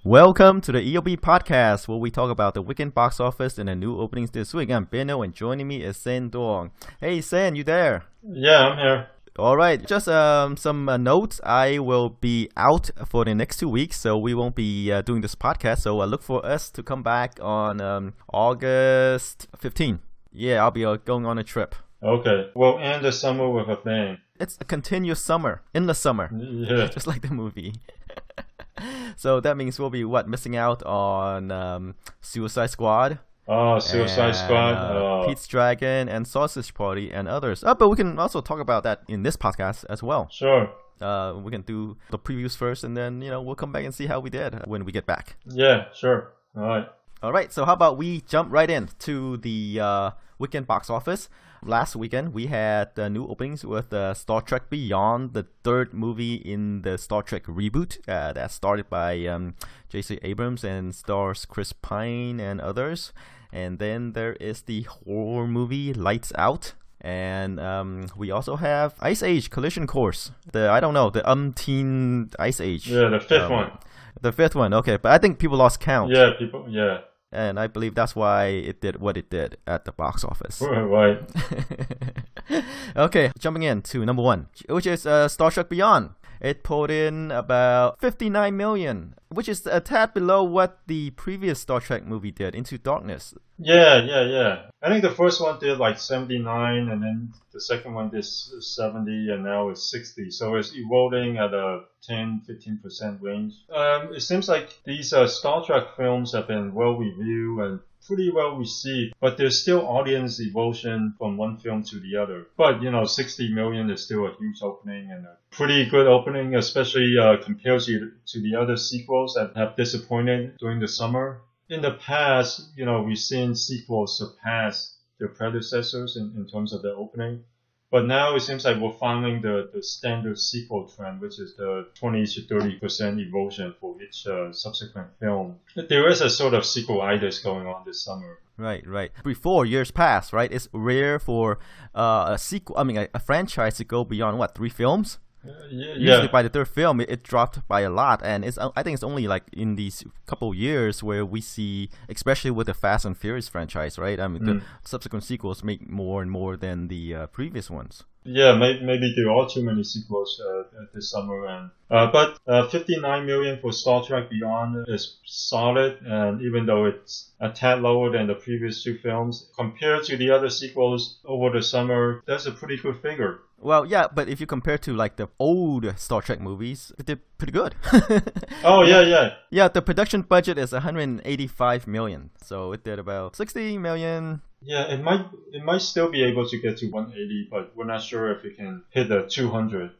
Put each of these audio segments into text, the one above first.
Welcome to the EOB Podcast, where we talk about the weekend box office and the new openings this week. I'm Benno, and joining me is Sen Dong. Hey, Sen, you there? Yeah, I'm here. All right, just some notes. I will be out for the next 2 weeks, so we won't be doing this podcast. So look for us to come back on August 15th. Yeah, I'll be going on a trip. Okay, we'll end the summer with a bang. It's a continuous summer, in the summer. Yeah. Just like the movie. So that means we'll be missing out on Suicide Squad. Oh, Suicide Squad. Pete's Dragon and Sausage Party and others. But we can also talk about that in this podcast as well. Sure. We can do the previews first, and then we'll come back and see how we did when we get back. Yeah, sure. All right. So how about we jump right into the weekend box office? Last weekend, we had new openings with Star Trek Beyond, the third movie in the Star Trek reboot that started by J.J. Abrams and stars Chris Pine and others. And then there is the horror movie Lights Out. And we also have Ice Age Collision Course. The umpteen Ice Age. Yeah, the fifth one. The fifth one, okay. But I think people lost count. Yeah. And I believe that's why it did what it did at the box office. Right. Okay, jumping in to number one, which is Star Trek Beyond. It pulled in about 59 million, which is a tad below what the previous Star Trek movie did, Into Darkness. Yeah. I think the first one did like 79, and then the second one did 70, and now it's 60. So it's eroding at a 10-15% range. It seems like these Star Trek films have been well reviewed and pretty well received, but there's still audience erosion from one film to the other. But 60 million is still a huge opening and a pretty good opening, especially compared to the other sequels that have disappointed during the summer. In the past, we've seen sequels surpass their predecessors in terms of the opening. But now it seems like we're following the standard sequel trend, which is the 20 to 30% erosion for each subsequent film. There is a sort of sequelitis going on this summer. Right. Before years past, right? It's rare for a franchise to go beyond 3 films? Usually by the third film, it dropped by a lot, and I think it's only like in these couple years where we see, especially with the Fast and Furious franchise, right? The subsequent sequels make more and more than the previous ones. Yeah, maybe there are too many sequels this summer, but 59 million for Star Trek Beyond is solid, and even though it's a tad lower than the previous 2 films, compared to the other sequels over the summer, that's a pretty good figure. Well, yeah, but if you compare to like the old Star Trek movies, it did pretty good. Oh, yeah. Yeah, the production budget is 185 million, so it did about 60 million. Yeah, it might still be able to get to 180, but we're not sure if it can hit the 200.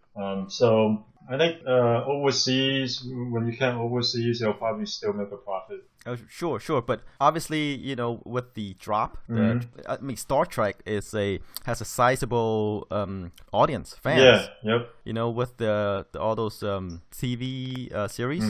So I think overseas, when you count overseas, they'll probably still make a profit. Oh, sure, but obviously, with the drop, Star Trek has a sizable audience, fans. Yeah, yep. With all those TV series,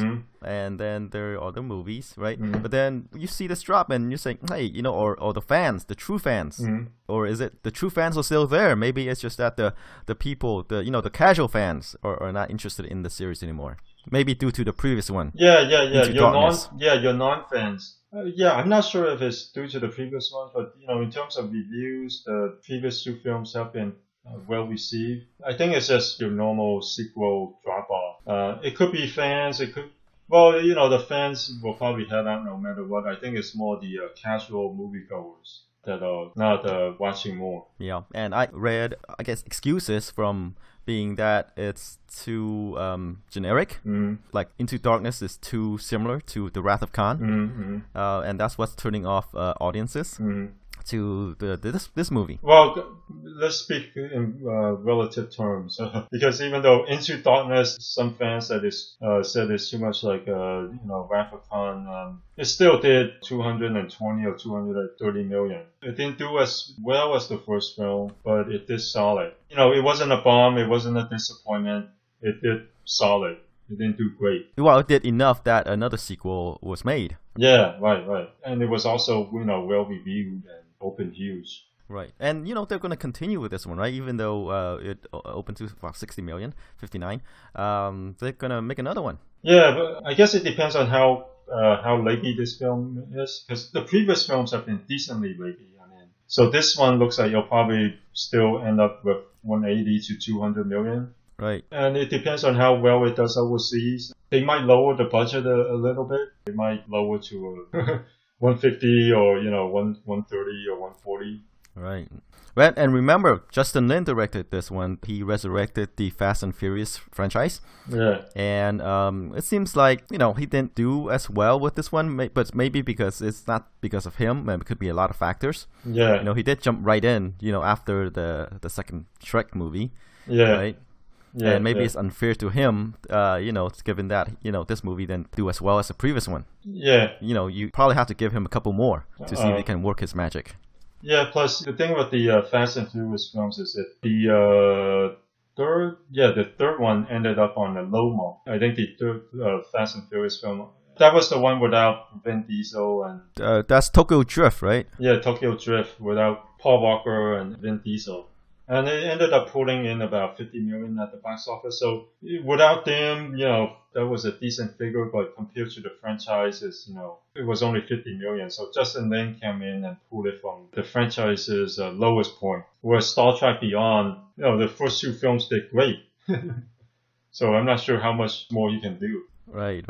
and then there are other movies, right? But then you see this drop, and you say, hey, or the fans, the true fans, or is it the true fans are still there? Maybe it's just that the people, the casual fans are not interested in the series anymore. Maybe due to the previous one. Yeah. Your non-fans. I'm not sure if it's due to the previous one, but in terms of reviews, the previous 2 films have been well received. I think it's just your normal sequel drop off. It could be fans. It could. Well, the fans will probably head out no matter what. I think it's more the casual moviegoers that are not watching more. Yeah, and I read, excuses from being that it's too generic. Like Into Darkness is too similar to The Wrath of Khan, and that's what's turning off audiences to this movie. Well, let's speak in relative terms, because even though Into Darkness, some fans said it's too much like Wrath of Khan, it still did 220 or 230 million. It didn't do as well as the first film, but it did solid. It wasn't a bomb, it wasn't a disappointment. It did solid. It didn't do great. Well, it did enough that another sequel was made. Yeah, right. And it was also well reviewed and opened huge. Right. And, they're going to continue with this one, right? Even though it opened to 60 million, 59, they're going to make another one. Yeah, but I guess it depends on how how leggy this film is? Because the previous films have been decently leggy. I mean, so this one looks like you'll probably still end up with 180 to 200 million. Right. And it depends on how well it does overseas. They might lower the budget a little bit. They might lower to 150 or 130 or 140. Right. Well, and remember, Justin Lin directed this one. He resurrected the Fast and Furious franchise. Yeah. And it seems like, he didn't do as well with this one, but maybe because it's not because of him. It could be a lot of factors. Yeah. He did jump right in, after the second Shrek movie. Yeah. Right? Yeah, and maybe it's unfair to him, given that, this movie didn't do as well as the previous one. Yeah. You probably have to give him a couple more to see if he can work his magic. Yeah, plus the thing with the Fast and Furious films is that the third one ended up on a low mark. I think the third Fast and Furious film, that was the one without Vin Diesel and... that's Tokyo Drift, right? Yeah, Tokyo Drift without Paul Walker and Vin Diesel. And it ended up pulling in about 50 million at the box office. So without them, that was a decent figure, but compared to the franchises, it was only 50 million. So Justin Lin came in and pulled it from the franchise's lowest point. Whereas Star Trek Beyond, the first two films did great. So I'm not sure how much more you can do. Right.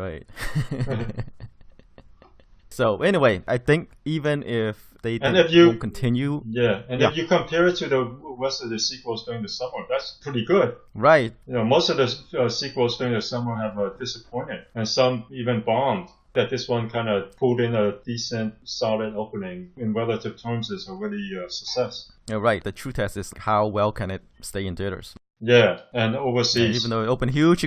So anyway, I think even if they won't continue... Yeah, if you compare it to the rest of the sequels during the summer, that's pretty good. Right. Most of the sequels during the summer have disappointed, and some even bombed. That this one kind of pulled in a decent, solid opening in relative terms is already a success. Yeah, right. The true test is how well can it stay in theaters. Yeah, and overseas. And even though it opened huge,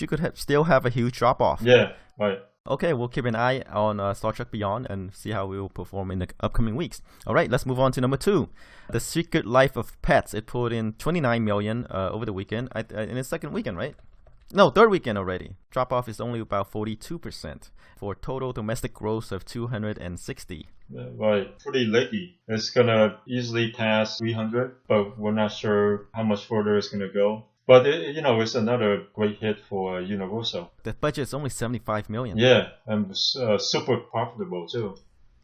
you could still have a huge drop off. Yeah, right. Okay, we'll keep an eye on Star Trek Beyond and see how we will perform in the upcoming weeks. All right, let's move on to number 2. The Secret Life of Pets. It pulled in 29 million over the weekend, in its second weekend, right? No, third weekend already. Drop off is only about 42% for a total domestic gross of 260. Right, pretty leggy. It's gonna easily pass 300, but we're not sure how much further it's gonna go. But it's another great hit for Universal. The budget is only 75 million. Yeah, and super profitable too.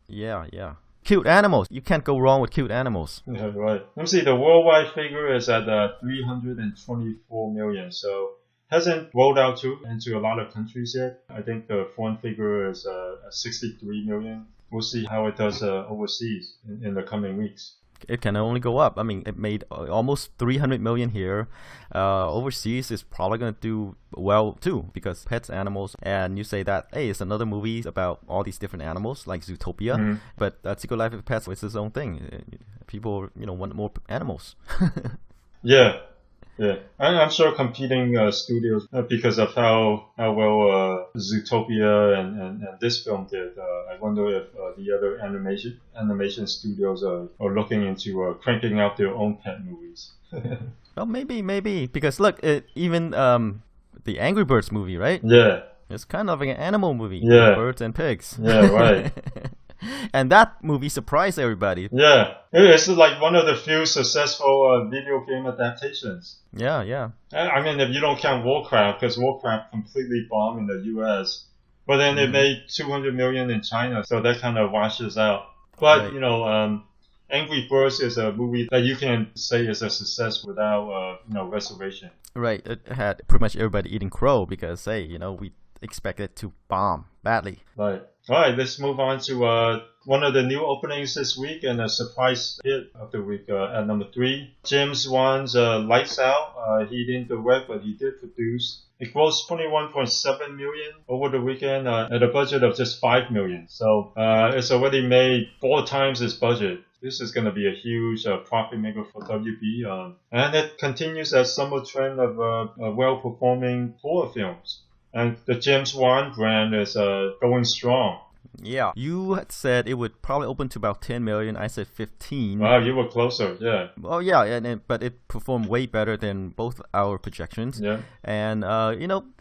Yeah. Cute animals. You can't go wrong with cute animals. Yeah, right. Let me see. The worldwide figure is at 324 million. So hasn't rolled out into a lot of countries yet. I think the foreign figure is 63 million. We'll see how it does overseas in the coming weeks. It can only go up. I mean, it made almost 300 million here. Overseas is probably going to do well too, because pets, animals, and you say that, hey, it's another movie about all these different animals like Zootopia, Mm-hmm. but Secret Life of Pets is its own thing. People, want more animals. Yeah. I'm sure competing studios, because of how well Zootopia and this film did, I wonder if the other animation studios are looking into cranking out their own pet movies. Well, maybe, because look, even the Angry Birds movie, right? Yeah. It's kind of like an animal movie. Yeah. Birds and pigs. Yeah, right. And that movie surprised everybody. Yeah. It's like one of the few successful video game adaptations. Yeah. I mean, if you don't count Warcraft, because Warcraft completely bombed in the US. But then it made 200 million in China, so that kind of washes out. But, Right. Angry Birds is a movie that you can say is a success without, reservation. Right. It had pretty much everybody eating crow because, hey, we expect it to bomb badly. Right. All right, let's move on to one of the new openings this week and a surprise hit of the week at number 3. James Wan's Lights Out. He didn't direct, but he did produce. It grossed 21.7 million over the weekend at a budget of just 5 million. So it's already made 4 times its budget. This is going to be a huge profit maker for WB. And it continues that summer trend of well-performing horror films. And the James Wan brand is going strong. Yeah. You had said it would probably open to about 10 million. I said 15. Wow, you were closer, yeah. Oh, yeah, but it performed way better than both our projections. Yeah. And,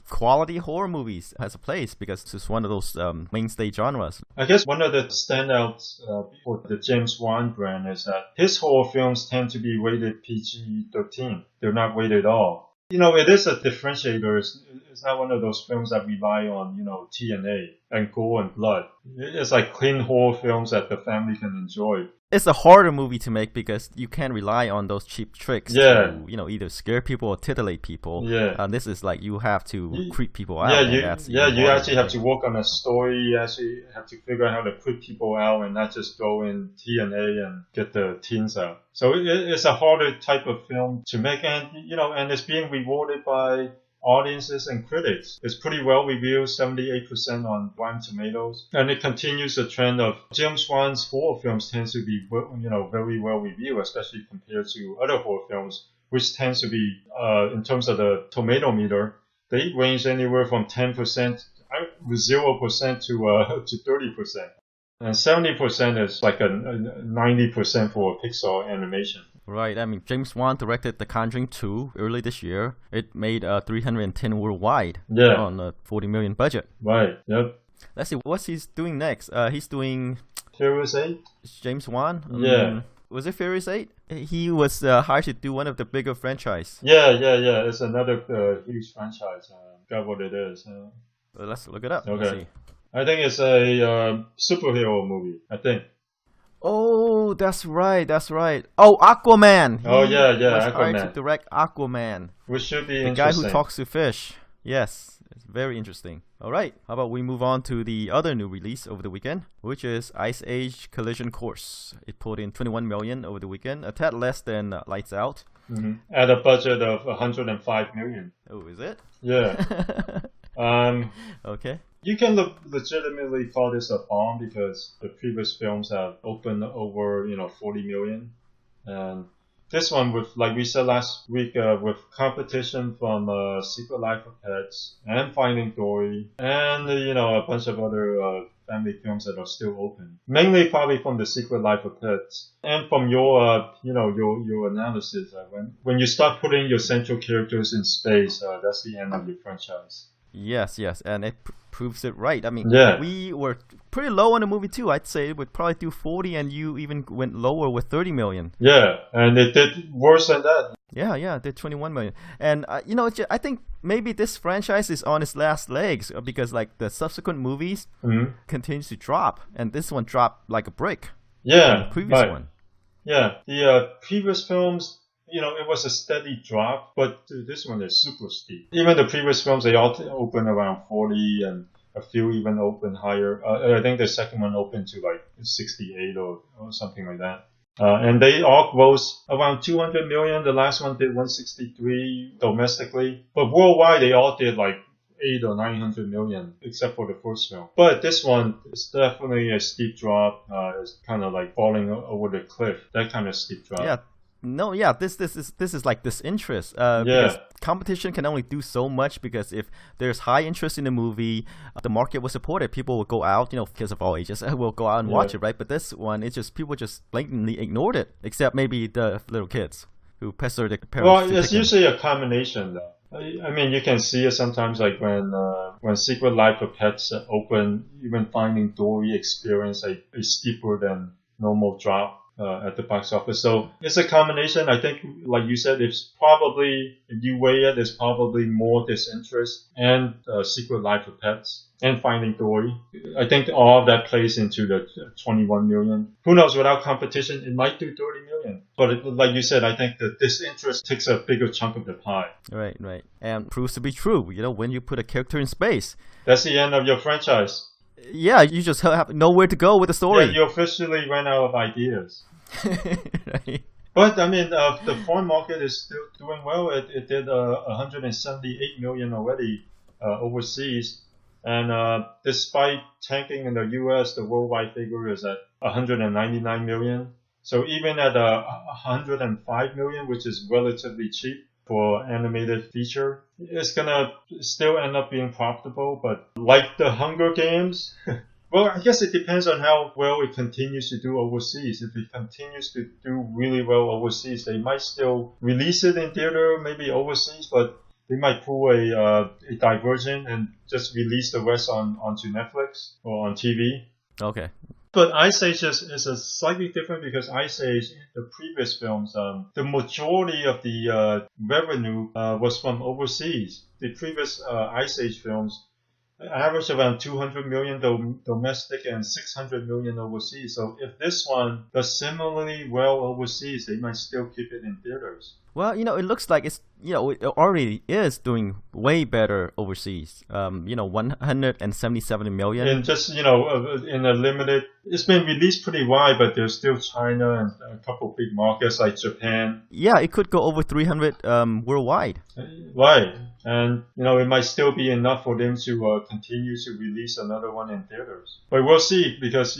quality horror movies has a place because it's one of those mainstay genres. I guess one of the standouts for the James Wan brand is that his horror films tend to be rated PG-13. They're not rated R. It is a differentiator. It's not one of those films that rely on, TNA and gore and blood. It's like clean horror films that the family can enjoy. It's a harder movie to make because you can't rely on those cheap tricks to, either scare people or titillate people. Yeah. This is like you have to creep people out. You actually have to work on a story. You actually have to figure out how to put people out and not just go in TNA and get the teens out. So it's a harder type of film to make, and it's being rewarded by audiences and critics. It's pretty well reviewed, 78% on Rotten Tomatoes, and it continues the trend of James Wan's horror films tends to be, very well reviewed, especially compared to other horror films, which tends to be, in terms of the tomato meter, they range anywhere from 10%, 0% to 30%. And 70% is like a 90% for Pixar animation. Right. I mean, James Wan directed The Conjuring 2 early this year. It made 310 worldwide on a 40 million budget. Right. Yep. Let's see what's he's doing next. He's doing Furious 8. James Wan. Yeah. Was it Furious 8? He was hired to do one of the bigger franchise. Yeah. It's another huge franchise. Got what it is. Let's look it up. Okay. Let's see. I think it's a superhero movie. I think. Oh, that's right. Oh, Aquaman. Oh, yeah, was Aquaman. hired to direct Aquaman. Which should be the interesting. guy who talks to fish. Yes, it's very interesting. All right, how about we move on to the other new release over the weekend, which is Ice Age Collision Course. It pulled in 21 million over the weekend, a tad less than Lights Out. Mm-hmm. At a budget of 105 million. Oh, is it? Yeah. Okay. You can legitimately call this a bomb because the previous films have opened over 40 million, and this one, with, like we said last week, with competition from Secret Life of Pets and Finding Dory and a bunch of other family films that are still open, mainly probably from the Secret Life of Pets and from your your analysis. When you start putting your central characters in space, that's the end of your franchise. Yes, and it proves it right. I mean, Yeah. we were pretty low on the movie too. I'd say it would probably do 40, and you even went lower with 30 million. Yeah, and it did worse than that. Yeah, it did 21 million. And, I think maybe this franchise is on its last legs because, like, the subsequent movies continues to drop. And this one dropped like a brick. Yeah, The previous right. one. Yeah, the previous films, it was a steady drop, but this one is super steep. Even the previous films, they all open around 40 and a few even open higher. I think the second one opened to like 68 or something like that. And they all grossed around 200 million. The last one did 163 domestically. But worldwide, they all did like 800 or 900 million, except for the first film. But this one is definitely a steep drop. It's kind of like falling over the cliff. That kind of steep drop. Yeah. No, yeah, this is like disinterest. Because competition can only do so much, because if there's high interest in the movie, the market will support it. People will go out, kids of all ages will go out and watch it, right? But this one, it's just people just blatantly ignored it, except maybe the little kids who pester their parents. Well, it's usually a combination, though. I mean, you can see it sometimes, like when Secret Life of Pets open, even Finding Dory experienced a steeper than normal drop at the box office. So it's a combination. I think, like you said, it's probably, if you weigh it, there's probably more disinterest and Secret Life of Pets and Finding Dory. I think all of that plays into the 21 million. Who knows, without competition, it might do 30 million. But like you said, I think that disinterest takes a bigger chunk of the pie. Right. And proves to be true. When you put a character in space, that's the end of your franchise. Yeah, you just have nowhere to go with the story. Yeah, you officially ran out of ideas. Right. But I mean, the foreign market is still doing well. It did 178 million already overseas, and despite tanking in the U.S., the worldwide figure is at 199 million. So even at 105 million, which is relatively cheap for animated feature, it's gonna still end up being profitable. But like the Hunger Games, well, I guess it depends on how well it continues to do overseas. If it continues to do really well overseas, they might still release it in theater, maybe overseas, but they might pull a diversion and just release the rest onto Netflix or on TV. Okay. But Ice Age is a slightly different because Ice Age, the previous films, the majority of the revenue was from overseas. The previous Ice Age films average around 200 million domestic and 600 million overseas. So if this one does similarly well overseas, they might still keep it in theaters. Well, it looks like it's, it already is doing way better overseas. 177 million. And just, in a limited, it's been released pretty wide, but there's still China and a couple big markets like Japan. Yeah, it could go over 300 worldwide. Right. And, it might still be enough for them to continue to release another one in theaters. But we'll see, because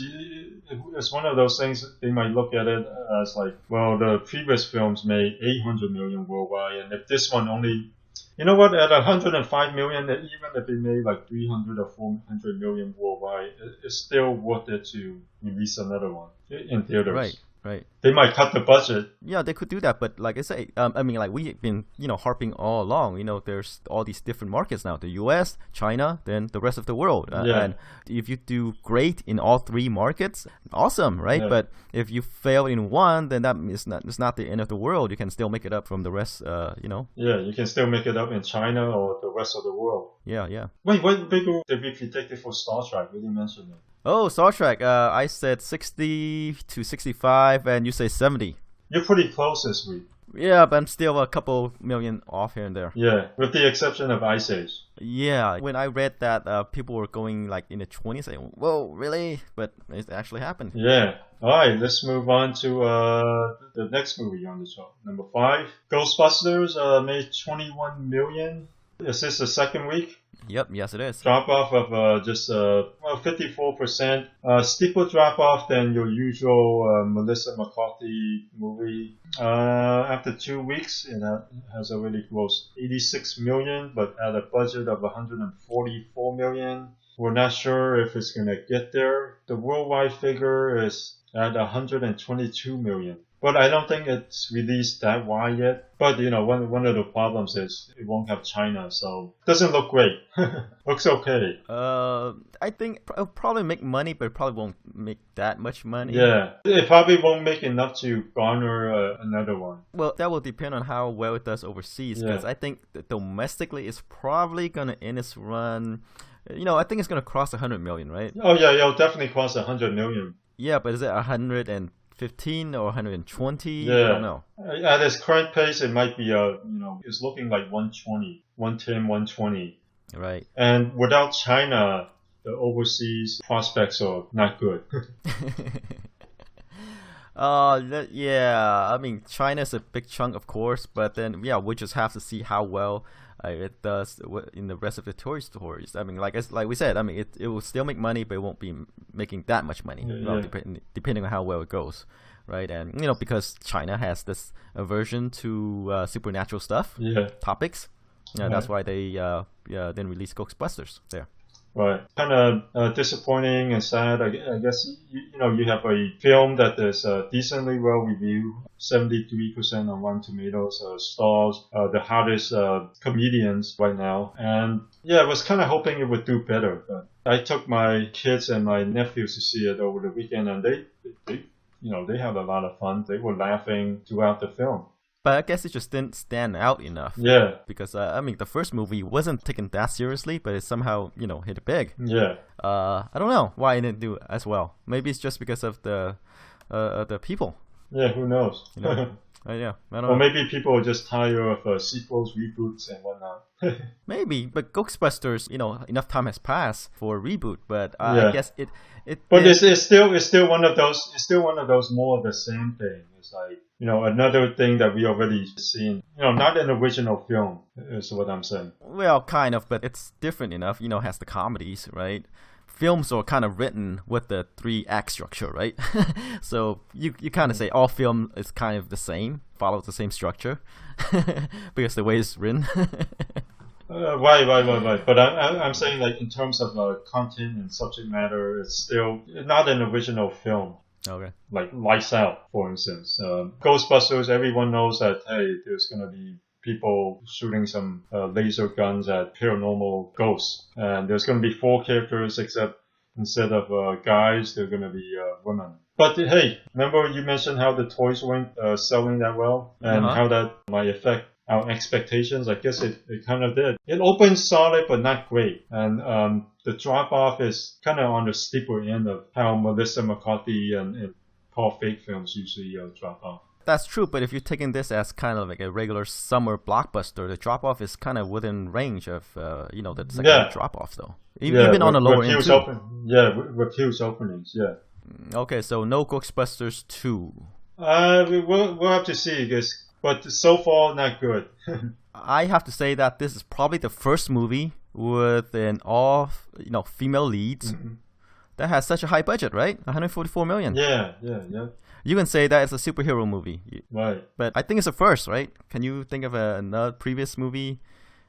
it's one of those things they might look at it as like, well, the previous films made 800 million worldwide, and if this one only, at 105 million, even if they made like 300 or 400 million worldwide, it's still worth it to release another one in theaters. Right. They might cut the budget. Yeah, they could do that, but like I say, like we've been, harping all along, there's all these different markets now, the US, China, then the rest of the world. And if you do great in all three markets, awesome, right? Yeah. But if you fail in one, then it's not the end of the world. You can still make it up from the rest, Yeah, you can still make it up in China or the rest of the world. Yeah. Wait, what figure did we predict for Star Trek? We didn't mention it. Oh, Star Trek. I said 60 to 65, and you say 70. You're pretty close this week. Yeah, but I'm still a couple million off here and there. Yeah, with the exception of Ice Age. Yeah, when I read that, people were going like in the 20s, saying, "Whoa, really?" But it actually happened. Yeah. All right, let's move on to the next movie on the show. Number 5, Ghostbusters made 21 million. Is this the second week? Yep, yes it is. Drop off of just 54%. Steeper drop off than your usual Melissa McCarthy movie. After 2 weeks, it has already grossed 86 million, but at a budget of 144 million. We're not sure if it's going to get there. The worldwide figure is at 122 million. But I don't think it's released that wide yet. But, one of the problems is it won't have China, so it doesn't look great. Looks okay. I think it'll probably make money, but it probably won't make that much money. Yeah. It probably won't make enough to garner another one. Well, that will depend on how well it does overseas, because I think that domestically it's probably going to end its run. I think it's going to cross 100 million, right? Oh, yeah, it'll definitely cross 100 million. Yeah, but is it 115 or 120? Yeah. I don't know. At its current pace, it might be, it's looking like 120, 110, 120. Right. And without China, the overseas prospects are not good. Yeah. I mean, China's a big chunk, of course, but then, we just have to see how well it does in the rest of the Toy Stories. I mean, like we said, I mean, it will still make money, but it won't be making that much money, depending on how well it goes, right? And because China has this aversion to supernatural stuff, topics, that's why they then release Ghostbusters there. Right. Kind of disappointing and sad. I guess, you have a film that is decently well reviewed, 73% on Rotten Tomatoes, stars the hottest comedians right now. And I was kind of hoping it would do better. But I took my kids and my nephews to see it over the weekend, and they had a lot of fun. They were laughing throughout the film. But I guess it just didn't stand out enough. Yeah. Because, the first movie wasn't taken that seriously, but it somehow, hit it big. Yeah. I don't know why it didn't do as well. Maybe it's just because of the people. Yeah, who knows? Yeah, I don't know. Or maybe people are just tired of sequels, reboots, and whatnot. Maybe, but Ghostbusters, enough time has passed for a reboot. But I guess it. But it's still one of those. It's still one of those more of the same thing. It's like another thing that we already seen. Not an original film is what I'm saying. Well, kind of, but it's different enough. Has the comedies, right? Films are kind of written with the 3-act structure, right? So you kind of say all film is kind of the same, follows the same structure, because the way it's written. Right. But I'm saying, like, in terms of content and subject matter, it's still not an original film. Okay. Like Lights Out, for instance. Ghostbusters, everyone knows that, hey, there's going to be people shooting some laser guns at paranormal ghosts. And there's going to be 4 characters, except instead of guys, they're going to be women. But hey, remember you mentioned how the toys weren't selling that well and how that might affect our expectations? I guess it kind of did. It opened solid but not great. And the drop-off is kind of on the steeper end of how Melissa McCarthy and Paul Feig films usually drop off. That's true, but if you're taking this as kind of like a regular summer blockbuster, the drop-off is kind of within range of, the second drop-off, though. Even on the lower end, too. With huge openings, yeah. Okay, so no Ghostbusters 2. We'll have to see, but so far, not good. I have to say that this is probably the first movie with an all, female leads that has such a high budget, right? $144 million. Yeah. You can say that it's a superhero movie. Right. But I think it's a first, right? Can you think of another previous movie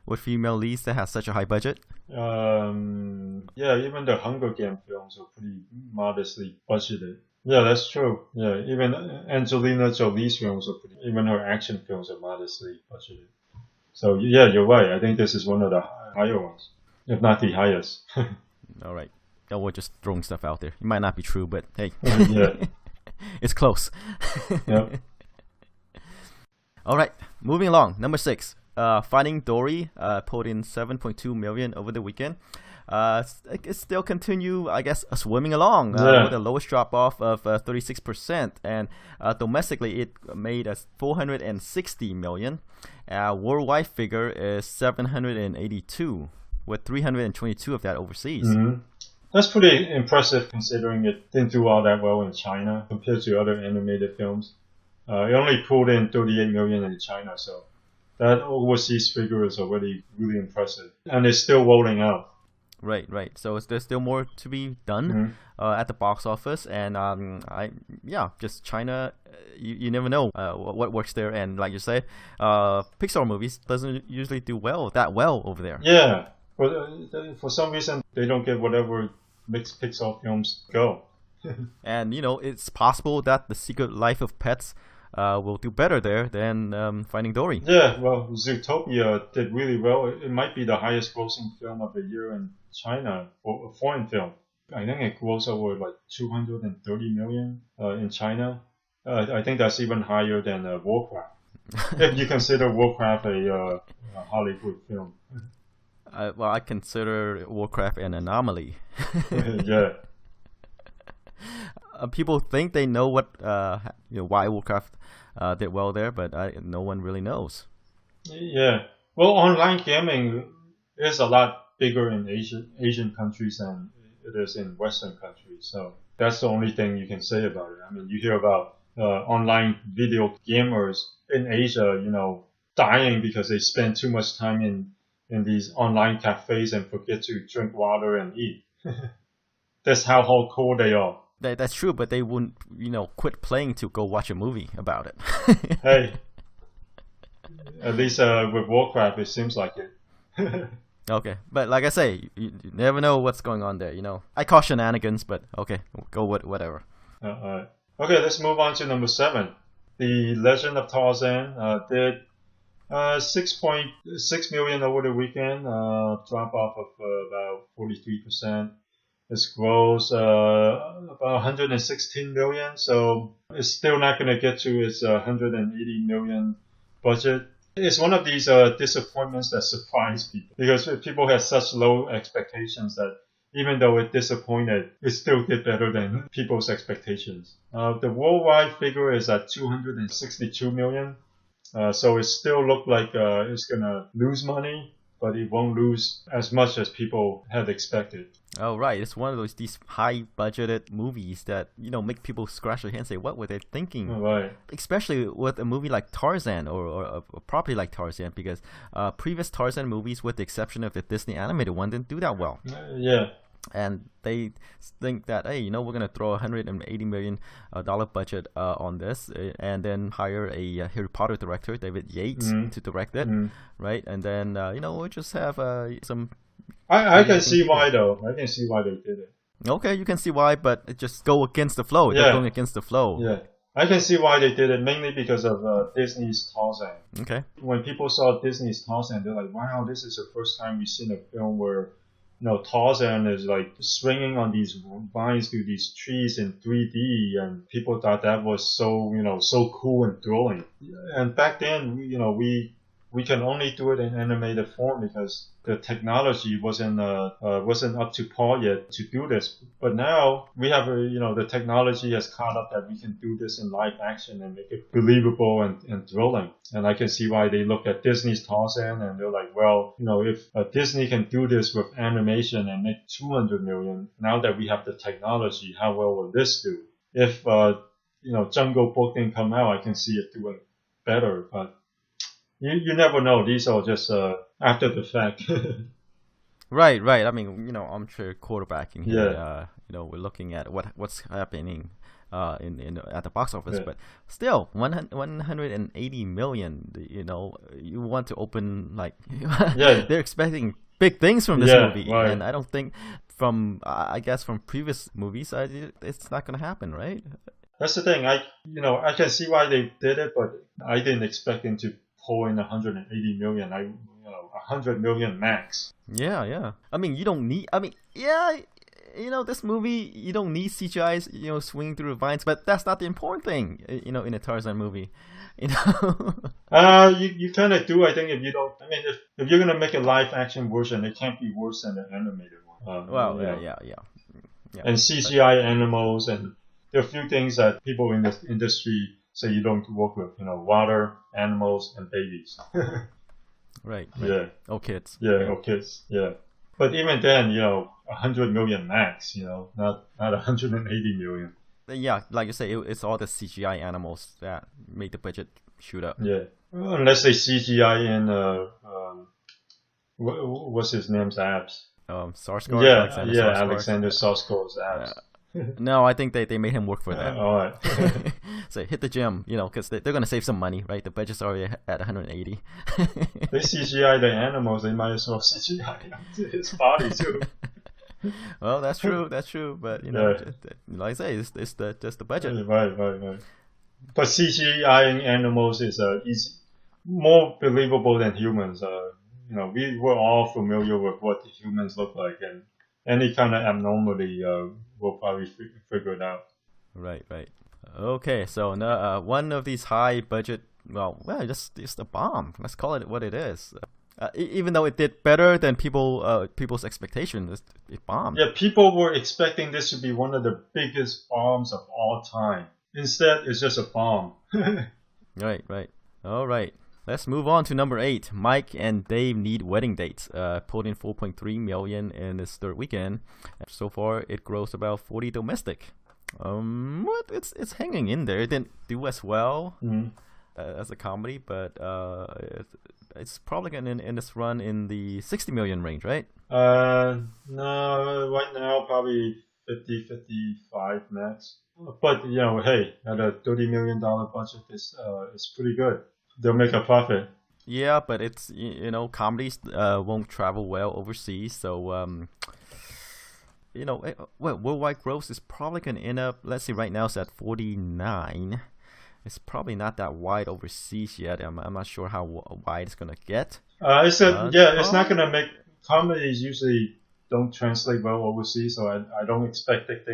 with female leads that has such a high budget? Even the Hunger Games films are pretty modestly budgeted. Yeah, that's true. Yeah, even Angelina Jolie's films even her action films are modestly budgeted. So yeah, you're right. I think this is one of the higher ones, if not the highest. All right. No, we're just throwing stuff out there. It might not be true, but hey. Yeah. It's close. Yep. All right, moving along. Number 6, Finding Dory pulled in $7.2 million over the weekend. It still continue, I guess, swimming along with the lowest drop off of 36%, and domestically it made us $460 million. Worldwide figure is 782, with 322 of that overseas. Mm-hmm. That's pretty impressive considering it didn't do all that well in China compared to other animated films. It only pulled in $38 million in China, so that overseas figure is already really impressive. And it's still rolling out. Right. So there's still more to be done at the box office, and just China. You never know what works there, and like you say, Pixar movies doesn't usually do that well over there. Yeah. For some reason, they don't get whatever makes Pixar films go. And, it's possible that The Secret Life of Pets will do better there than Finding Dory. Yeah, well, Zootopia did really well. It might be the highest grossing film of the year in China, for a foreign film. I think it grossed over like $230 million in China. I think that's even higher than Warcraft. If you consider Warcraft a Hollywood film. I consider Warcraft an anomaly. Yeah. People think they know why Warcraft did well there, but no one really knows. Yeah. Well, online gaming is a lot bigger in Asian countries than it is in Western countries. So that's the only thing you can say about it. I mean, you hear about online video gamers in Asia, dying because they spend too much time in these online cafes and forget to drink water and eat. That's how hardcore they are. That's true, but they wouldn't, quit playing to go watch a movie about it. Hey, at least with Warcraft, it seems like it. Okay, but like I say, you never know what's going on there. I call shenanigans, but okay, go with whatever. Alright. Okay, let's move on to number 7. The Legend of Tarzan did $6.6 million over the weekend, drop off of about 43%. Its gross about $116 million, so it's still not going to get to its $180 million budget. It's one of these disappointments that surprise people because people have such low expectations that even though it disappointed, it still did better than people's expectations. The worldwide figure is at $262 million. So it still looked like it's going to lose money, but it won't lose as much as people had expected. Oh, right. It's one of these high-budgeted movies that, make people scratch their hands and say, what were they thinking? Oh, right. Especially with a movie like Tarzan or a property like Tarzan, because previous Tarzan movies, with the exception of the Disney animated one, didn't do that well. Yeah. And they think that, hey, we're going to throw $180 million budget on this and then hire a Harry Potter director, David Yates, to direct it, right? And then, we'll just have some... I can see why, though. I can see why they did it. Okay, you can see why, but it just go against the flow. They're going against the flow. Yeah. I can see why they did it, mainly because of Disney's Tarzan. Okay. When people saw Disney's Tarzan, they're like, wow, this is the first time we've seen a film where Tarzan is like swinging on these vines through these trees in 3D, and people thought that was so, so cool and thrilling. And back then, we can only do it in animated form because the technology wasn't up to par yet to do this. But now we have the technology has caught up that we can do this in live action and make it believable and thrilling. And I can see why they look at Disney's Tarzan and they're like, well, if Disney can do this with animation and make 200 million, now that we have the technology, how well will this do? If Jungle Book didn't come out, I can see it doing better, but you never know. These are just after the fact. Right. I mean, armchair quarterbacking here. Yeah. We're looking at what's happening at the box office, but still 180 million. You want to open they're expecting big things from this movie, right. And I don't think from previous movies, it's not going to happen, right? That's the thing. I can see why they did it, but I didn't expect them to pull in 180 million. 100 million max. Yeah. I mean, you don't need. This movie, you don't need CGI, swinging through the vines, but that's not the important thing, in a Tarzan movie, You kind of do, I think, if you don't. I mean, if you're gonna make a live action version, it can't be worse than the animated one. Yeah. And CGI animals, and there are a few things that people in the industry say you don't work with. Water, animals, and babies. Right. Yeah. Oh, kids. Yeah, kids. Yeah. But even then, 100 million max. Not 180 million. Yeah, like you say, it's all the CGI animals that made the budget shoot up. Yeah. Unless they CGI in what's his name's abs? Skarsgård. Yeah, Alexander Skarsgård's abs. No, I think they made him work for that. All right. So hit the gym, because they're going to save some money, right? The budget's already at 180. They CGI the animals, they might as well CGI his body too. Well, that's true. But like I say, it's just the budget. Right. But CGIing animals is more believable than humans. We were all familiar with what the humans look like, and any kind of abnormality we'll probably figure it out. Right. Okay, so one of these high budget, just a bomb. Let's call it what it is. Even though it did better than people's expectations, it bombed. Yeah, people were expecting this to be one of the biggest bombs of all time. Instead, it's just a bomb. Right. All right. Let's move on to number 8. Mike and Dave Need Wedding Dates. Pulled in 4.3 million in its third weekend. So far, it grossed about 40 domestic. It's hanging in there. It didn't do as well as a comedy, but it's probably going to end its run in the 60 million range, right? No, right now probably 50, 55 max. But hey, at a $30 million budget, it's pretty good. They'll make a profit. Yeah, but it's comedies won't travel well overseas, so worldwide gross is probably gonna end up. Let's see, right now it's at 49. It's probably not that wide overseas yet. I'm not sure how wide it's gonna get. It's not gonna make. Comedies usually don't translate well overseas, so I don't expect big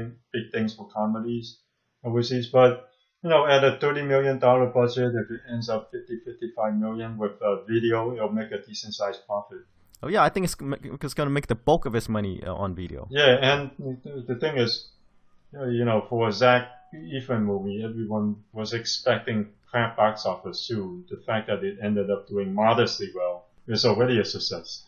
things for comedies overseas, but. At a $30 million budget, if it ends up 55 million with video, it'll make a decent sized profit. Oh yeah, I think it's going to make the bulk of its money on video. Yeah, and the thing is, for a Zac Efron movie, everyone was expecting crap box office too. The fact that it ended up doing modestly well is already a success.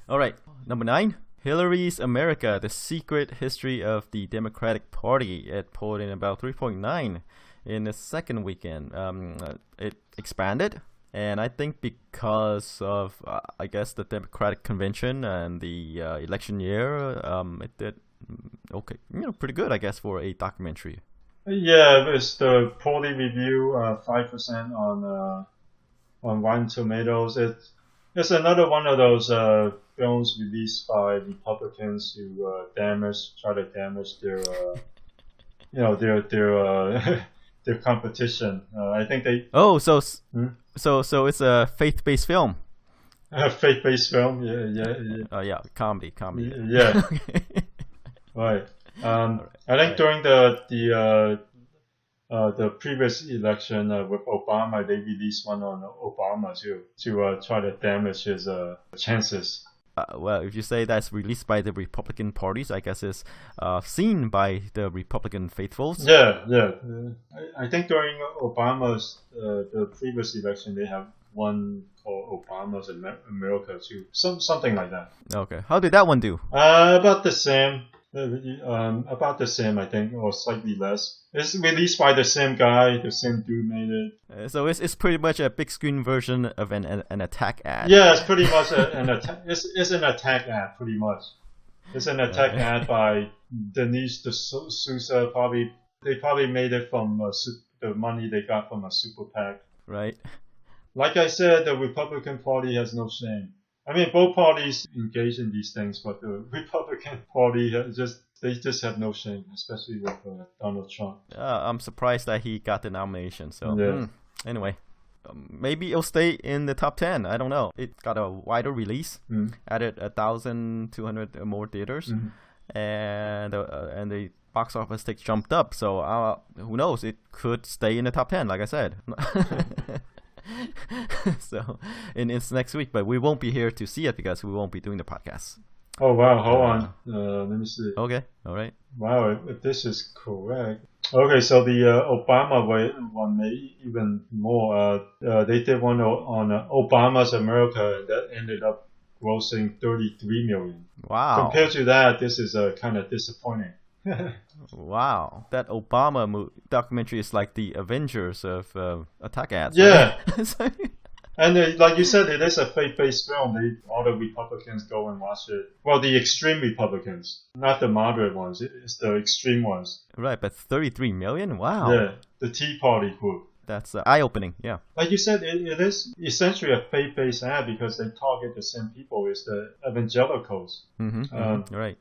All right, number 9. Hillary's America, The Secret History of the Democratic Party. It pulled in about 3.9 in the second weekend. It expanded, and I think because of, the Democratic Convention and the election year, it did okay, pretty good, I guess, for a documentary. Yeah, it's the poorly review, 5% on Rotten Tomatoes. It's another one of those films released by Republicans who try to damage their their competition. I think they. So it's a faith-based film. Faith-based film. Yeah, comedy. Yeah. Okay. Right. Right. I think during the previous election with Obama, they released one on Obama too to try to damage his chances. Well, if you say that's released by the Republican parties, I guess it's seen by the Republican faithfuls. Yeah. I think during Obama's the previous election, they have one called Obama's America too, something like that. Okay. How did that one do? About the same. About the same, I think, or slightly less. It's released by the same guy. The same dude made it. So it's pretty much a big screen version of an attack ad. Yeah, it's pretty much an attack. It's an attack ad, pretty much. It's an attack ad by Denise D'Souza. They probably made it from the money they got from a super PAC. Right. Like I said, the Republican Party has no shame. I mean, both parties engage in these things, but the Republican Party they just have no shame, especially with Donald Trump. I'm surprised that he got the nomination. So anyway, maybe it'll stay in the top 10. I don't know. It got a wider release, added 1,200 more theaters, and the box office take jumped up. So who knows? It could stay in the top 10, like I said. So in it's next week, but we won't be here to see it because we won't be doing the podcast. Oh wow, hold on, let me see. Okay, all right. Wow, if this is correct. Okay, so the Obama one made even more. They did one on Obama's America that ended up grossing 33 million. Wow. Compared to that, this is kind of disappointing. Wow, that Obama documentary is like the Avengers of attack ads. Yeah. Right? And like you said, it is a faith-based film. All the Republicans go and watch it. Well, the extreme Republicans, not the moderate ones. It's the extreme ones. Right, but 33 million? Wow. Yeah, the Tea Party group. That's eye-opening, yeah. Like you said, it is essentially a faith-based ad because they target the same people as the evangelicals. Right.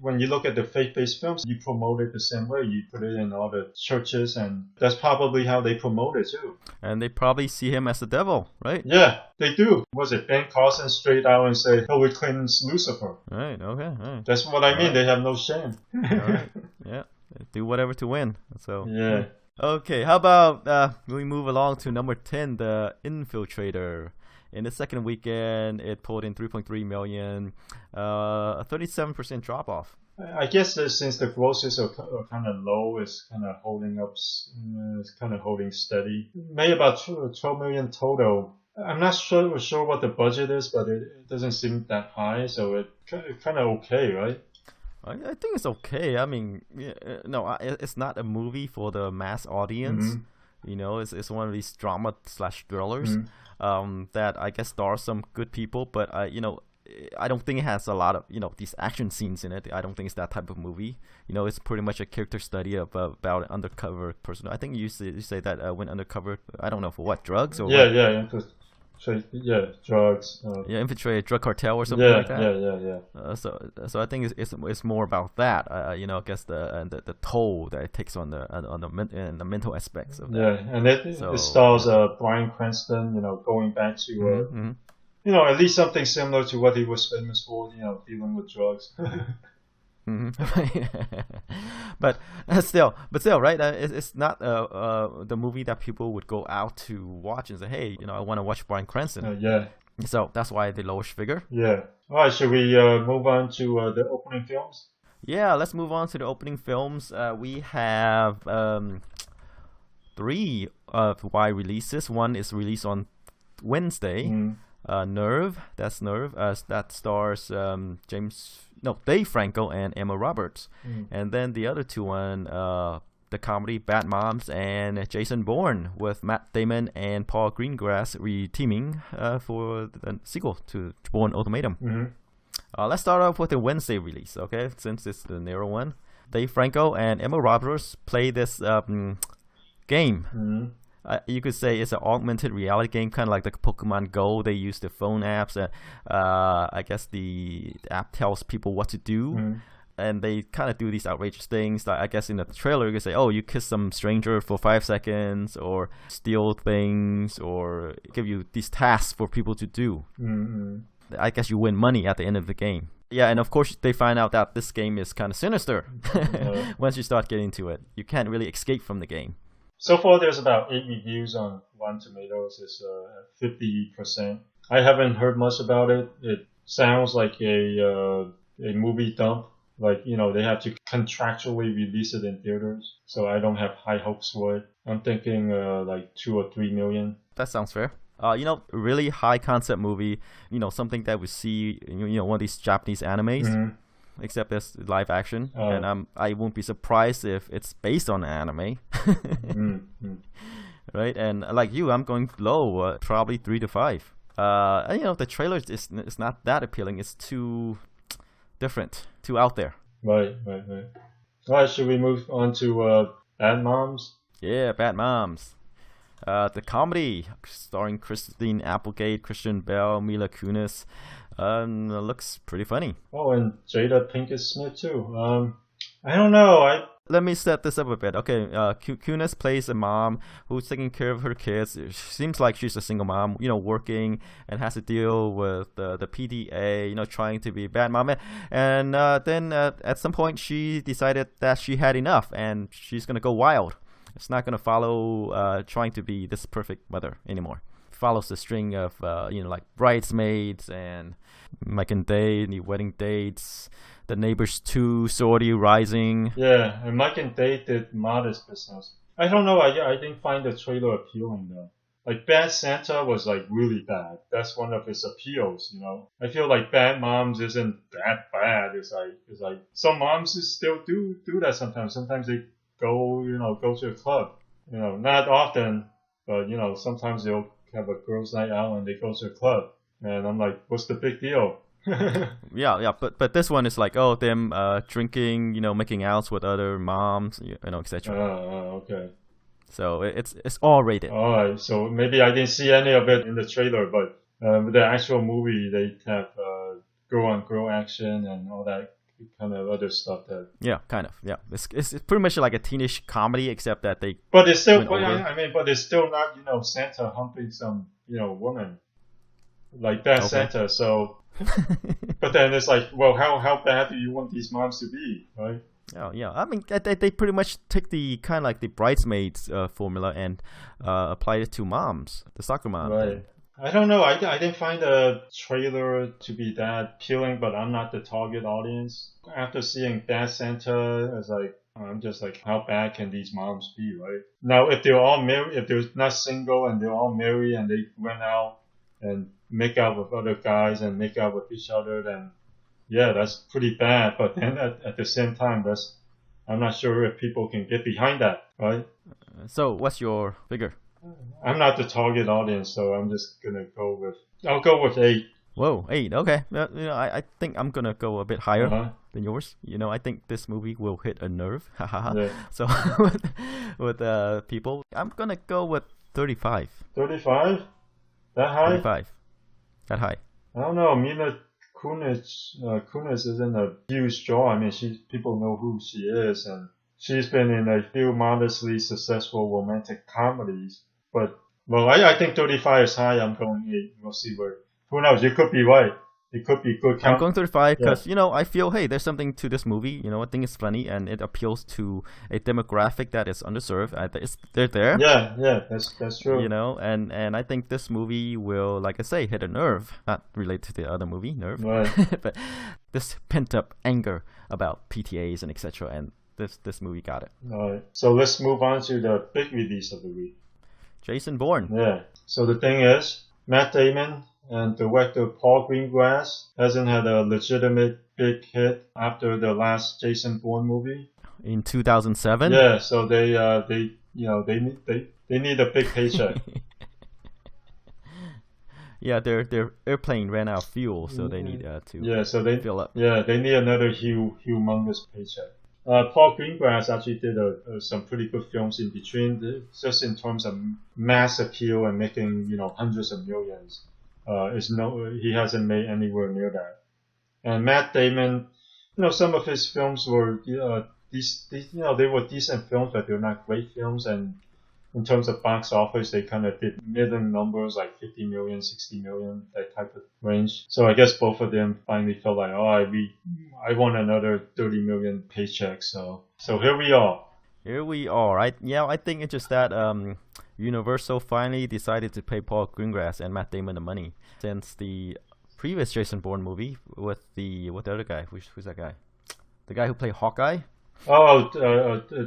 When you look at the faith-based films, you promote it the same way. You put it in all the churches, and that's probably how they promote it too. And they probably see him as the devil, right? Yeah, they do. Was it Ben Carson straight out and say Hillary Clinton's Lucifer? Right, okay. Right. That's what I mean. Right. They have no shame. All right. Yeah, do whatever to win. So yeah. Okay, how about we move along to number 10, The Infiltrator. In the second weekend, it pulled in 3.3 million, a 37% drop off. I guess since the grosses are kind of low, it's kind of holding up. It's kind of holding steady. Made about 12 million total. I'm not sure what the budget is, but it doesn't seem that high, so it's kind of okay, right? I think it's okay. I mean, no, it's not a movie for the mass audience. You know, it's one of these drama/thrillers. That I guess stars some good people, but I don't think it has a lot of these action scenes in it. I don't think it's that type of movie. It's pretty much a character study about an undercover person. I think you say that went undercover. I don't know for what, drugs or what? Drugs. Infiltrate a drug cartel or something like that. Yeah. So I think it's more about that. I guess the toll that it takes on the mental aspects of that. Yeah, and it stars Bryan Cranston. Going back to at least something similar to what he was famous for. Dealing with drugs. But still, right? It's not the movie that people would go out to watch and say, "Hey, I want to watch Bryan Cranston." Yeah. So that's why the lowest figure. Yeah. All right. Should we move on to the opening films? Yeah. Let's move on to the opening films. We have 3 wide releases. One is released on Wednesday. Nerve. That's Nerve. That stars Dave Franco and Emma Roberts. And then the other 2 the comedy Bad Moms and Jason Bourne with Matt Damon and Paul Greengrass re-teaming for the sequel to Bourne Ultimatum. Let's start off with the Wednesday release, okay? Since it's the narrow one. Dave Franco and Emma Roberts play this game. You could say it's an augmented reality game, kind of like the Pokemon Go. They use the phone apps. I guess the app tells people what to do. And they kind of do these outrageous things. Like I guess in the trailer you can say, oh, you kiss some stranger for 5 seconds, or steal things, or give you these tasks for people to do. Mm-hmm. I guess you win money at the end of the game. Yeah, and of course they find out that this game is kind of sinister. Once you start getting into it, you can't really escape from the game. So far, there's about 8 reviews on Rotten Tomatoes. It's 50%. I haven't heard much about it. It sounds like a movie dump. Like, they have to contractually release it in theaters. So I don't have high hopes for it. I'm thinking like 2 or 3 million. That sounds fair. Really high concept movie. Something that we see, one of these Japanese animes. Mm-hmm. Except it's live action, and I won't be surprised if it's based on an anime. Mm-hmm. Right? And like you, I'm going low, probably 3 to 5. And, the trailer is not that appealing. It's too different, too out there. Right. All right, should we move on to Bad Moms? Yeah, Bad Moms. The comedy starring Christine Applegate, Christian Bale, Mila Kunis. Looks pretty funny. Oh, and Jada Pinkett Smith too. I don't know. Let me set this up a bit. Okay, Kunis plays a mom who's taking care of her kids. She seems like she's a single mom, working and has to deal with the PDA, trying to be a bad mom. And then at some point she decided that she had enough and she's going to go wild. It's not going to follow trying to be this perfect mother anymore. Follows the string of, like Bridesmaids and Mike and Dave, the wedding dates, The Neighbors 2, Sorority Rising. Yeah, and Mike and Dave did modest business. I don't know, I didn't find the trailer appealing though. Like Bad Santa was like really bad. That's one of his appeals, I feel like Bad Moms isn't that bad. It's like some moms still do that sometimes. Sometimes they go to a club. Not often, but sometimes they'll have a girls' night out and they go to a club. And I'm like, what's the big deal? Yeah, but this one is like, them drinking, making out with other moms, etc. Okay. So it's all rated. All right, so maybe I didn't see any of it in the trailer, but the actual movie, they have girl-on-girl action and all that kind of other stuff. Yeah, kind of. Yeah, it's pretty much like a teenage comedy, except that they. But it's still, but it's still not Santa humping some woman like Bad Santa. So, but then it's like, well, how bad do you want these moms to be, right? Yeah. I mean, they pretty much take the kind of like the Bridesmaids formula and apply it to moms, the soccer mom. Right. Thing. I don't know. I didn't find the trailer to be that appealing, but I'm not the target audience. After seeing Bad Santa, I'm just like, how bad can these moms be, right? Now, if they're all married, if they're not single and they're all married and they went out and make out with other guys and make out with each other, then yeah, that's pretty bad. But then at the same time, I'm not sure if people can get behind that, right? So what's your figure? I'm not the target audience, so I'm just gonna I'll go with 8. Whoa, 8. Okay. I think I'm gonna go a bit higher than yours. I think this movie will hit a nerve. Yeah. So with people, I'm gonna go with 35. 35? That high? 35. That high. I don't know. Mila Kunis isn't a huge draw. I mean, people know who she is, and she's been in a few modestly successful romantic comedies. But, well, I think 35 is high. I'm going 8. We'll see who knows? You could be right. It could be good. I'm going 35 because, I feel, hey, there's something to this movie. I think it's funny and it appeals to a demographic that is underserved. They're there. Yeah, that's true. And I think this movie will, like I say, hit a nerve. Not related to the other movie, Nerve. Right. But this pent-up anger about PTAs and etc. And this movie got it. All right. So let's move on to the big release of the week. Jason Bourne. Yeah. So the thing is, Matt Damon and director Paul Greengrass hasn't had a legitimate big hit after the last Jason Bourne movie in 2007. Yeah, so they need a big paycheck. Yeah, their airplane ran out of fuel, so they need to fill up. Yeah, they need another humongous paycheck. Paul Greengrass actually did some pretty good films in between, just in terms of mass appeal and making hundreds of millions. He hasn't made anywhere near that. And Matt Damon, Some of his films were they were decent films, but they're not great films. And in terms of box office, they kind of did middling numbers like 50 million, 60 million, that type of range. So I guess both of them finally felt like, I want another 30 million paycheck. So here we are. Here we are, right? Yeah, I think it's just that Universal finally decided to pay Paul Greengrass and Matt Damon the money since the previous Jason Bourne movie with the other guy. Who's that guy? The guy who played Hawkeye?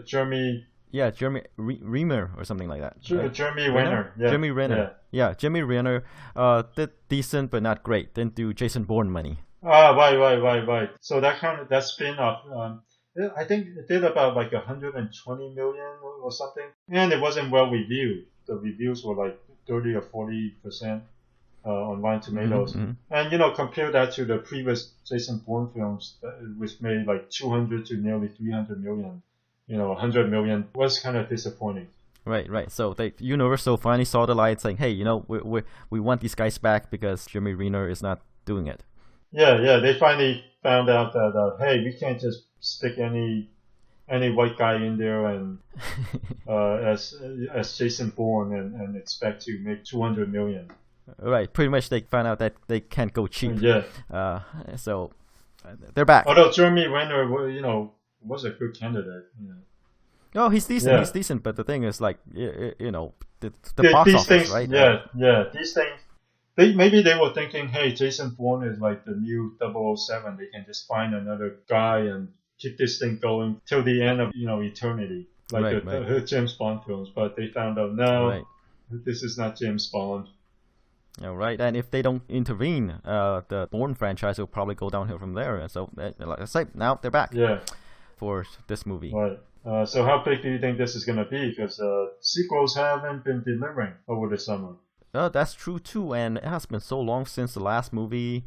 Jeremy. Yeah, Jeremy Renner or something like that. Right? Jeremy Renner. Yeah. Jeremy Renner. Yeah, Jeremy Renner did decent but not great. Didn't do Jason Bourne money. Right. So that spin-off, I think it did about like 120 million or something, and it wasn't well reviewed. The reviews were like 30 or 40% on Rotten Tomatoes, and compare that to the previous Jason Bourne films, which made like 200 to nearly 300 million. 100 million was kind of disappointing. Right. So Universal finally saw the light, saying, "Hey, we want these guys back because Jeremy Renner is not doing it." Yeah. They finally found out that hey, we can't just stick any white guy in there and as Jason Bourne and expect to make 200 million. Right. Pretty much, they found out that they can't go cheap. Yeah. So they're back. Although Jeremy Renner, was a good candidate. Oh, he's decent. Yeah. He's decent. But the thing is, like, the These box office, things, right? Yeah. These things. Maybe they were thinking, hey, Jason Bourne is like the new 007. They can just find another guy and keep this thing going till the end of eternity, like the James Bond films. But they found out, no, this is not James Bond. All right, and if they don't intervene, the Bourne franchise will probably go downhill from there. And so, like I say, now they're back. Yeah. For this movie. Right. So how big do you think this is going to be? Because sequels haven't been delivering over the summer. That's true too, and it has been so long since the last movie.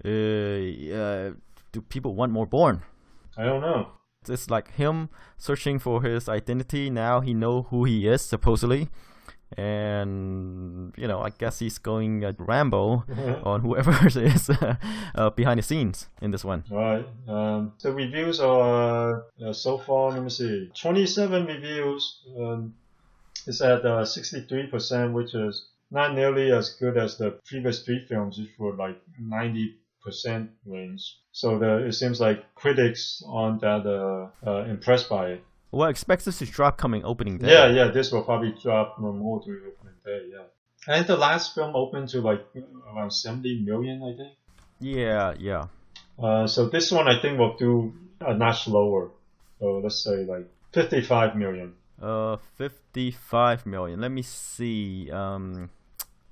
Do people want more Bourne? I don't know. It's like him searching for his identity. Now he know who he is, supposedly. And I guess he's going Rambo on whoever is behind the scenes in this one. Right. The reviews are so far. Let me see. 27 reviews. It's at 63%, which is not nearly as good as the previous 3 films, which were like 90% range. So it seems like critics aren't that impressed by it. Well, expect this to drop coming opening day. Yeah, this will probably drop more during opening day, yeah. I think the last film opened to like around 70 million, I think. Yeah. So this one I think will do a notch lower. So let's say like 55 million. 55 million. Let me see.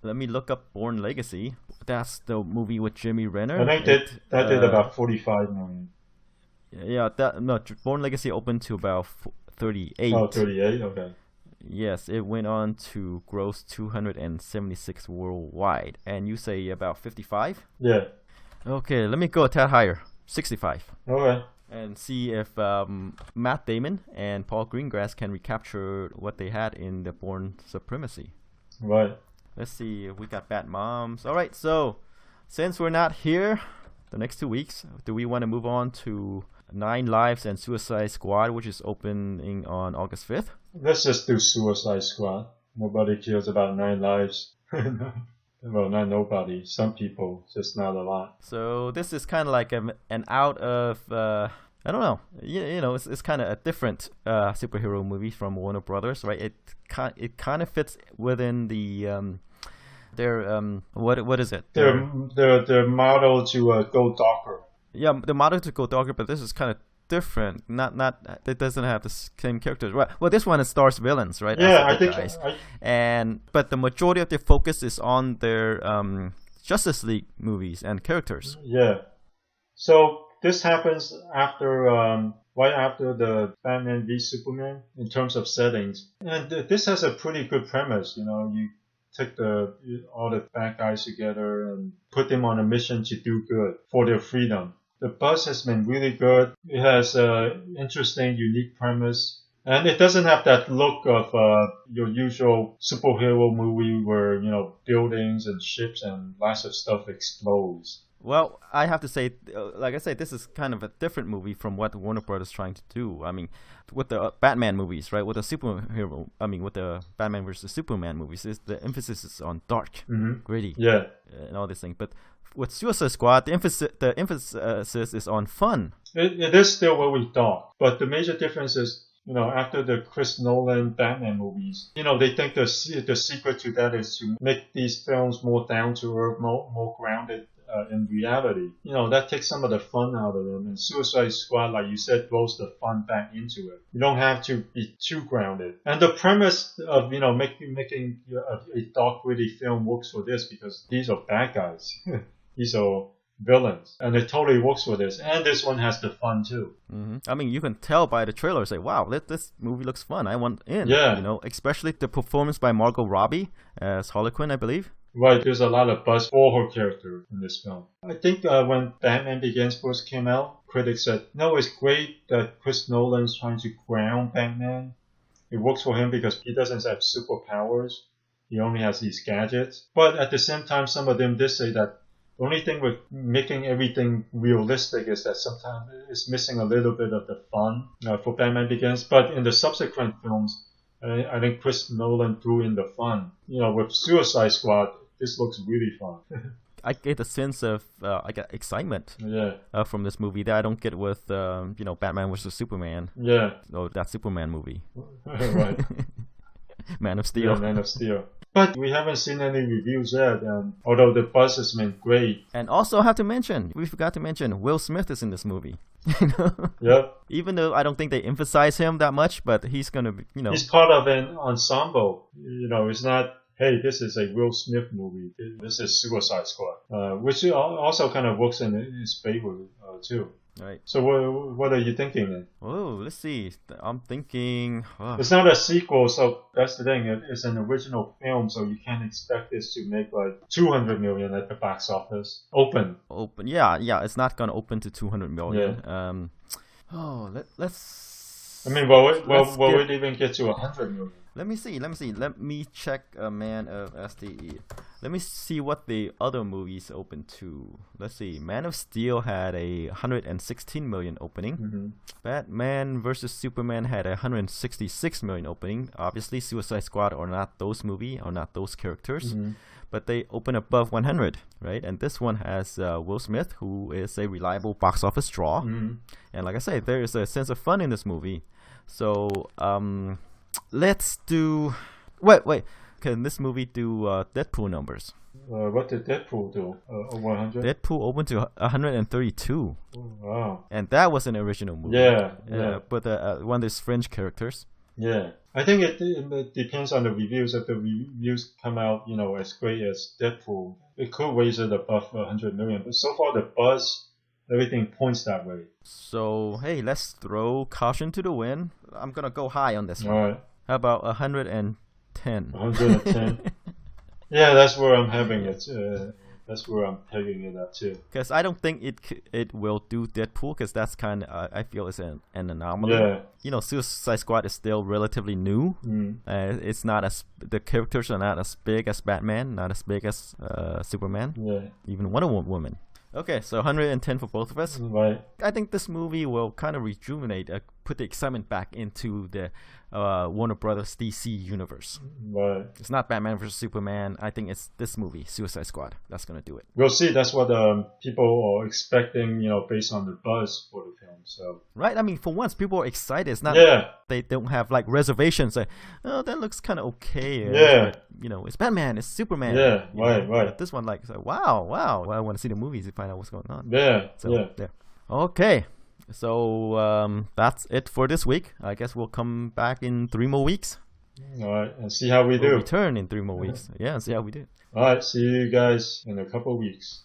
Let me look up Bourne Legacy. That's the movie with Jeremy Renner. I think that did about 45 million. Yeah, Bourne Legacy opened to about 38. Oh, 38? Okay. Yes, it went on to gross 276 worldwide. And you say about 55? Yeah. Okay, let me go a tad higher. 65. Okay. And see if Matt Damon and Paul Greengrass can recapture what they had in the Bourne Supremacy. Right. Let's see if we got Bad Moms. All right, so since we're not here the next 2 weeks, do we want to move on to 9 Lives and Suicide Squad, which is opening on August 5th? Let's just do Suicide Squad. Nobody cares about 9 Lives. Well, not nobody. Some people, just not a lot. So this is kind of like an out of, I don't know. It's kind of a different superhero movie from Warner Brothers, right? It kind of fits within the their what is it? Their model to go darker. Yeah, the model to go darker, but this is kind of different. Not it doesn't have the same characters. Well, this one stars villains, right? Yeah, I think. But the majority of their focus is on their Justice League movies and characters. Yeah. So this happens after right after the Batman v Superman in terms of settings, and this has a pretty good premise. You take all the bad guys together and put them on a mission to do good for their freedom. The buzz has been really good. It has an interesting, unique premise. And it doesn't have that look of your usual superhero movie where, buildings and ships and lots of stuff explodes. Well, I have to say, like I said, this is kind of a different movie from what Warner Brothers is trying to do. I mean, with the Batman movies, right? With the Batman versus Superman movies, the emphasis is on dark, gritty, and all this thing. But with Suicide Squad, the emphasis is on fun. It is still what we thought, but the major difference is, after the Chris Nolan Batman movies, they think the secret to that is to make these films more down to earth, more grounded in reality. That takes some of the fun out of them. And Suicide Squad, like you said, throws the fun back into it. You don't have to be too grounded. And the premise of, making a dark, gritty film works for this because these are bad guys. These are villains, and it totally works for this. And this one has the fun too. I mean, you can tell by the trailer. Say, wow, this movie looks fun. I want in. Yeah. Especially the performance by Margot Robbie as Harley Quinn, I believe. Right, there's a lot of buzz for her character in this film. I think when Batman Begins first came out, critics said, no, it's great that Chris Nolan's trying to ground Batman. It works for him because he doesn't have superpowers. He only has these gadgets. But at the same time, some of them did say that the only thing with making everything realistic is that sometimes it's missing a little bit of the fun for Batman Begins. But in the subsequent films, I think Chris Nolan threw in the fun. With Suicide Squad, this looks really fun. I get a sense of I get excitement from this movie that I don't get with Batman vs Superman. Yeah. Oh, that Superman movie. Right. Man of Steel. Yeah, Man of Steel. But we haven't seen any reviews yet, although the buzz has been great. And also we forgot to mention, Will Smith is in this movie. Yep. Even though I don't think they emphasize him that much, but he's going to be, He's part of an ensemble. It's not, hey, this is a Will Smith movie. This is Suicide Squad, which also kind of works in his favor, too. Right. So what are you thinking then? Oh, let's see. I'm thinking... It's not a sequel, so that's the thing. It's an original film, so you can't expect this to make like 200 million at the box office. Open. Yeah. It's not going to open to 200 million. Yeah. Let's... I mean, will it even get to 100 million? Let me see. Let me check Man of STE. Let me see what the other movies opened to. Let's see. Man of Steel had a 116 million opening. Batman vs Superman had a 166 million opening. Obviously, Suicide Squad are not those characters. But they open above 100, right? And this one has Will Smith, who is a reliable box office draw. And like I say, there is a sense of fun in this movie. So, let's do... Wait. Can this movie do Deadpool numbers? What did Deadpool do? 100? Deadpool opened to 132. Oh, wow. And that was an original movie. Yeah. But one of those fringe characters. Yeah. I think it depends on the reviews. If the reviews come out, as great as Deadpool, it could raise it above 100 million. But so far, the buzz, everything points that way. So, hey, let's throw caution to the wind. I'm going to go high on this one. All right. How about 110? 110. Yeah, that's where I'm having it. That's where I'm pegging it at too. Because I don't think it will do Deadpool, because that's kind of I feel is an anomaly. Yeah. Suicide Squad is still relatively new. It's not the characters are not as big as Batman, not as big as Superman. Yeah. Even Wonder Woman. Okay, so 110 for both of us. Right. I think this movie will kind of rejuvenate, put the excitement back into the Warner Brothers DC universe. Right. It's not Batman vs Superman. I think it's this movie, Suicide Squad. That's going to do it. We'll see. That's what people are expecting, based on the buzz for the film. So. Right. I mean, for once, people are excited. It's not they don't have like reservations. Like, oh, that looks kind of okay. Yeah. But, it's Batman. It's Superman. Yeah. Right. But this one, like, wow. Well, I want to see the movies to find out what's going on. Yeah. So, yeah. Okay. So that's it for this week. I guess we'll come back in 3 more weeks. All right, and see how we do. We'll return in 3 more weeks. Yeah, see how we do. All right, see you guys in a couple of weeks.